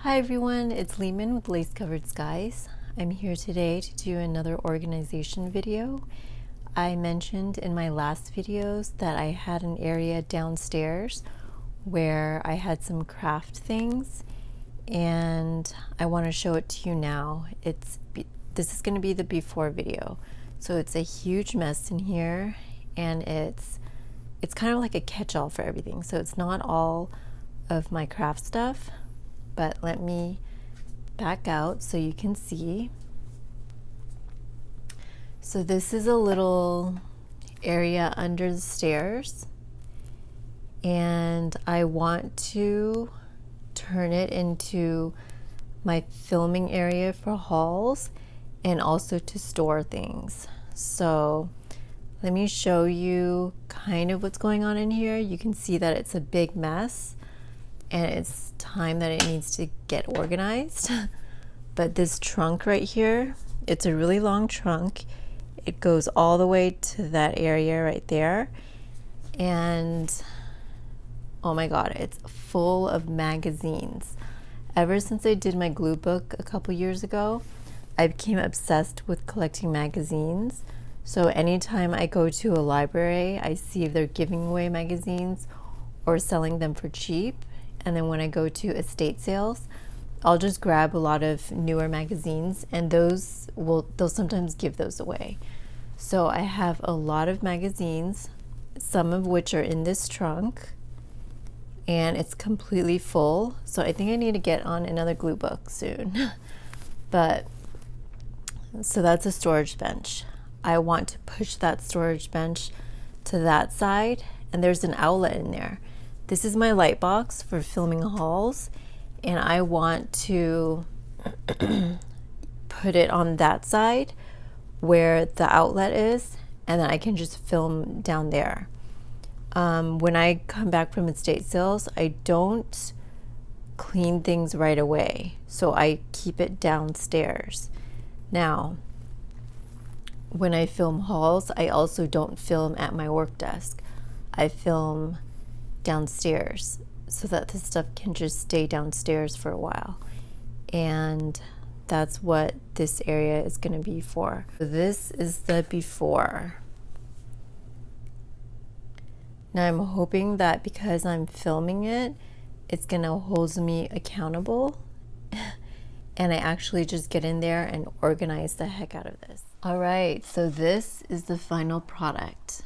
Hi everyone, it's Lehman with Lace Covered Skies. I'm here today to do another organization video. I mentioned in my last videos that I had an area downstairs where I had some craft things, and I want to show it to you now. This is going to be the before video. So it's a huge mess in here, and it's kind of like a catch-all for everything. So it's not all of my craft stuff, but let me back out so you can see. So this is a little area under the stairs, and I want to turn it into my filming area for hauls and also to store things. So let me show you kind of what's going on in here. You can see that it's a big mess and it's time that it needs to get organized. But this trunk right here, it's a really long trunk. It goes all the way to that area right there. And oh my God, it's full of magazines. Ever since I did my glue book a couple years ago, I became obsessed with collecting magazines. So anytime I go to a library, I see if they're giving away magazines or selling them for cheap. And then when I go to estate sales, I'll just grab a lot of newer magazines, and they'll sometimes give those away. So I have a lot of magazines, some of which are in this trunk, and it's completely full. So I think I need to get on another glue book soon. But so that's a storage bench. I want to push that storage bench to that side, and there's an outlet in there. This is my light box for filming hauls, and I want to put it on that side where the outlet is, and then I can just film down there. When I come back from estate sales, I don't clean things right away, so I keep it downstairs. Now, when I film hauls, I also don't film at my work desk. I film downstairs so that the stuff can just stay downstairs for a while. And that's what this area is going to be for. So this is the before. Now I'm hoping that because I'm filming it, it's going to hold me accountable and I actually just get in there and organize the heck out of this. All right, so this is the final product.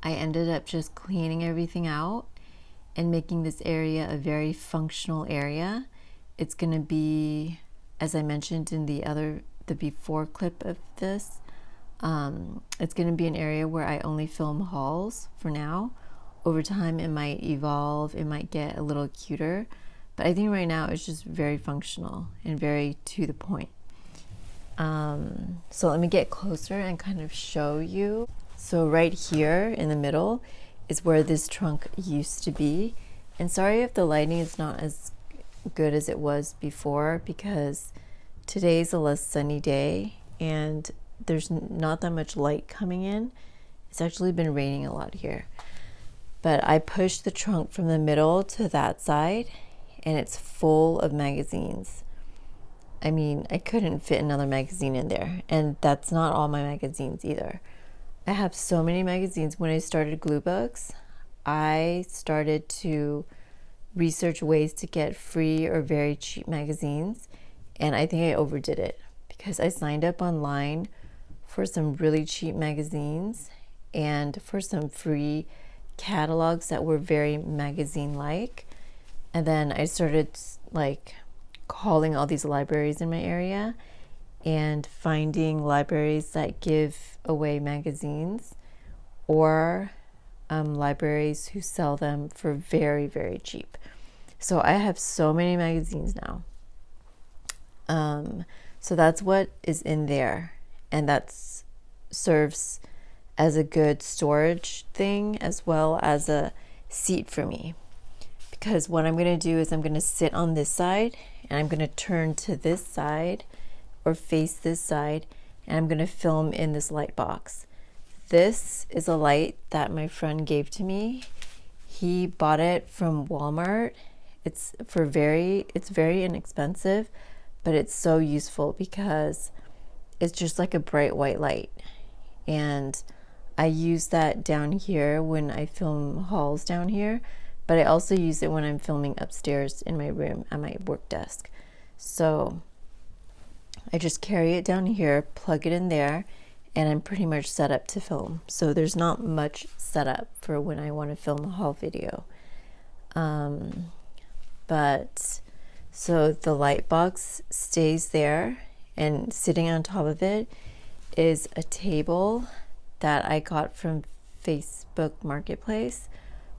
I ended up just cleaning everything out and making this area a very functional area. It's going to be, as I mentioned in the before clip of this, it's going to be an area where I only film hauls for now. Over time it might evolve, it might get a little cuter, but I think right now it's just very functional and very to the point. So let me get closer and kind of show you. So right here in the middle is where this trunk used to be. And sorry if the lighting is not as good as it was before, because today's a less sunny day and there's not that much light coming in. It's actually been raining a lot here. But I pushed the trunk from the middle to that side, and it's full of magazines. I mean, I couldn't fit another magazine in there, and that's not all my magazines either. I have so many magazines. When I started glue books, I started to research ways to get free or very cheap magazines, and I think I overdid it because I signed up online for some really cheap magazines and for some free catalogs that were very magazine-like. And then I started like calling all these libraries in my area and finding libraries that give away magazines, or libraries who sell them for very, very cheap. So I have so many magazines now. So that's what is in there, and that serves as a good storage thing as well as a seat for me. Because what I'm going to do is I'm going to sit on this side, and I'm going to turn to this side or face this side, and I'm going to film in this light box. This is a light that my friend gave to me. He bought it from Walmart It's very inexpensive, but it's so useful because it's just like a bright white light. And I use that down here when I film hauls down here, but I also use it when I'm filming upstairs in my room at my work desk. So I just carry it down here, plug it in there, and I'm pretty much set up to film. So there's not much setup for when I want to film a haul video. But so the light box stays there, and sitting on top of it is a table that I got from Facebook Marketplace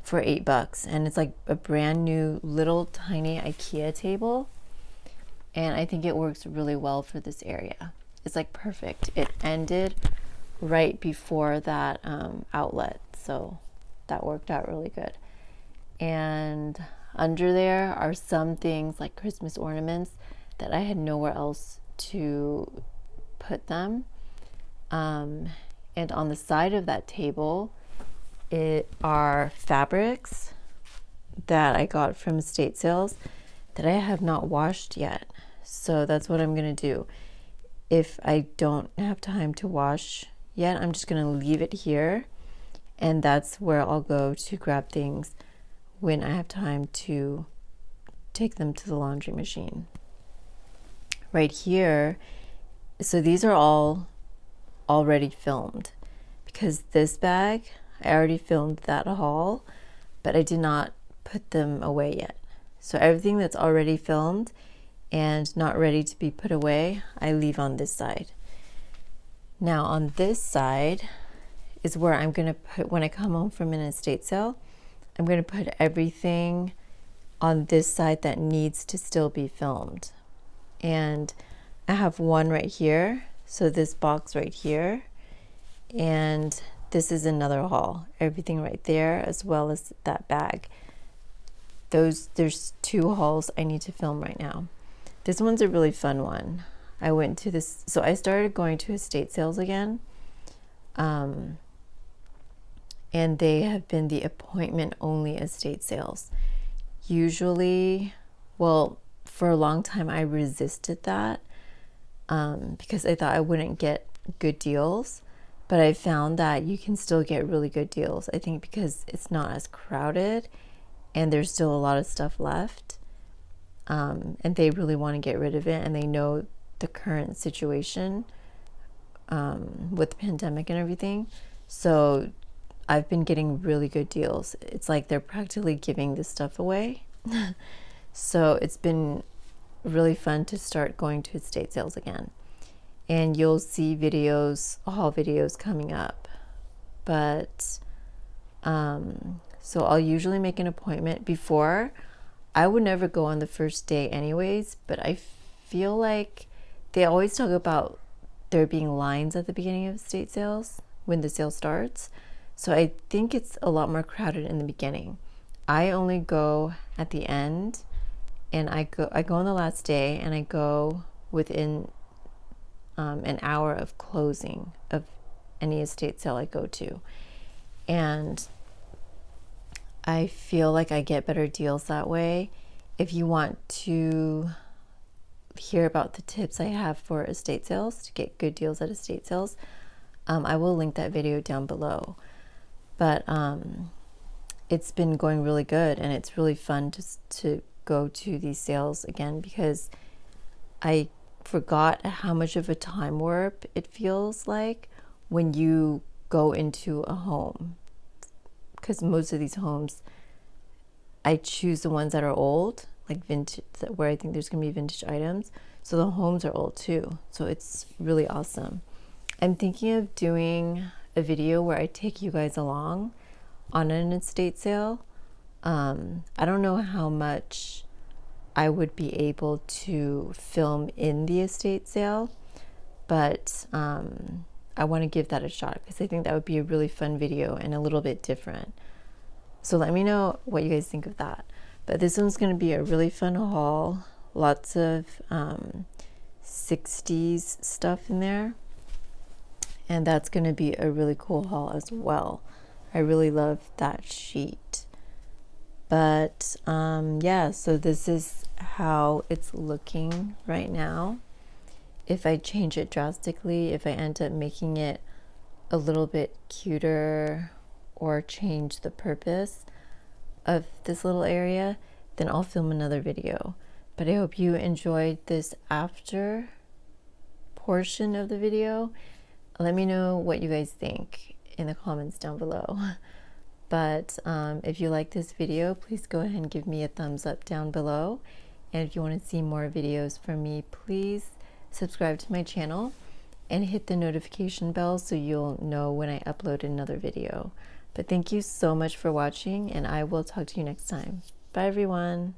for $8, and it's like a brand new little tiny IKEA table, and I think it works really well for this area. It's like perfect. It ended right before that outlet, so that worked out really good. And under there are some things like Christmas ornaments that I had nowhere else to put them. And on the side of that table, it are fabrics that I got from estate sales that I have not washed yet. So that's what I'm gonna do. If I don't have time to wash yet, I'm just gonna leave it here, and that's where I'll go to grab things when I have time to take them to the laundry machine. Right here, so these are all already filmed, because this bag, I already filmed that haul, but I did not put them away yet. So everything that's already filmed and not ready to be put away, I leave on this side. Now on this side is where I'm gonna put, when I come home from an estate sale, I'm gonna put everything on this side that needs to still be filmed. And I have one right here, so this box right here, and this is another haul, everything right there, as well as that bag. There's 2 hauls I need to film right now. This one's a really fun one. I went to this, so I started going to estate sales again, and they have been the appointment only estate sales. Usually, well, for a long time I resisted that because I thought I wouldn't get good deals, but I found that you can still get really good deals. I think because it's not as crowded and there's still a lot of stuff left, and they really want to get rid of it, and they know the current situation with the pandemic and everything. So I've been getting really good deals. It's like they're practically giving this stuff away. So it's been really fun to start going to estate sales again. And you'll see videos, haul videos coming up. But so I'll usually make an appointment. Before, I would never go on the first day anyways, but I feel like they always talk about there being lines at the beginning of estate sales when the sale starts. So I think it's a lot more crowded in the beginning. I only go at the end, and I go on the last day, and I go within an hour of closing of any estate sale I go to. And I feel like I get better deals that way. If you want to hear about the tips I have for estate sales to get good deals at estate sales, I will link that video down below. But it's been going really good, and it's really fun to go to these sales again, because I forgot how much of a time warp it feels like when you go into a home. Because most of these homes, I choose the ones that are old, like vintage, where I think there's gonna be vintage items. So the homes are old too. So it's really awesome. I'm thinking of doing a video where I take you guys along on an estate sale. I don't know how much I would be able to film in the estate sale, but I want to give that a shot because I think that would be a really fun video and a little bit different. So let me know what you guys think of that. But this one's going to be a really fun haul. Lots of 60s stuff in there. And that's going to be a really cool haul as well. I really love that sheet. But yeah, so this is how it's looking right now. If I change it drastically, if I end up making it a little bit cuter or change the purpose of this little area, then I'll film another video. But I hope you enjoyed this after portion of the video. Let me know what you guys think in the comments down below. But if you like this video, please go ahead and give me a thumbs up down below. And if you want to see more videos from me, please subscribe to my channel and hit the notification bell so you'll know when I upload another video. But thank you so much for watching, and I will talk to you next time. Bye everyone.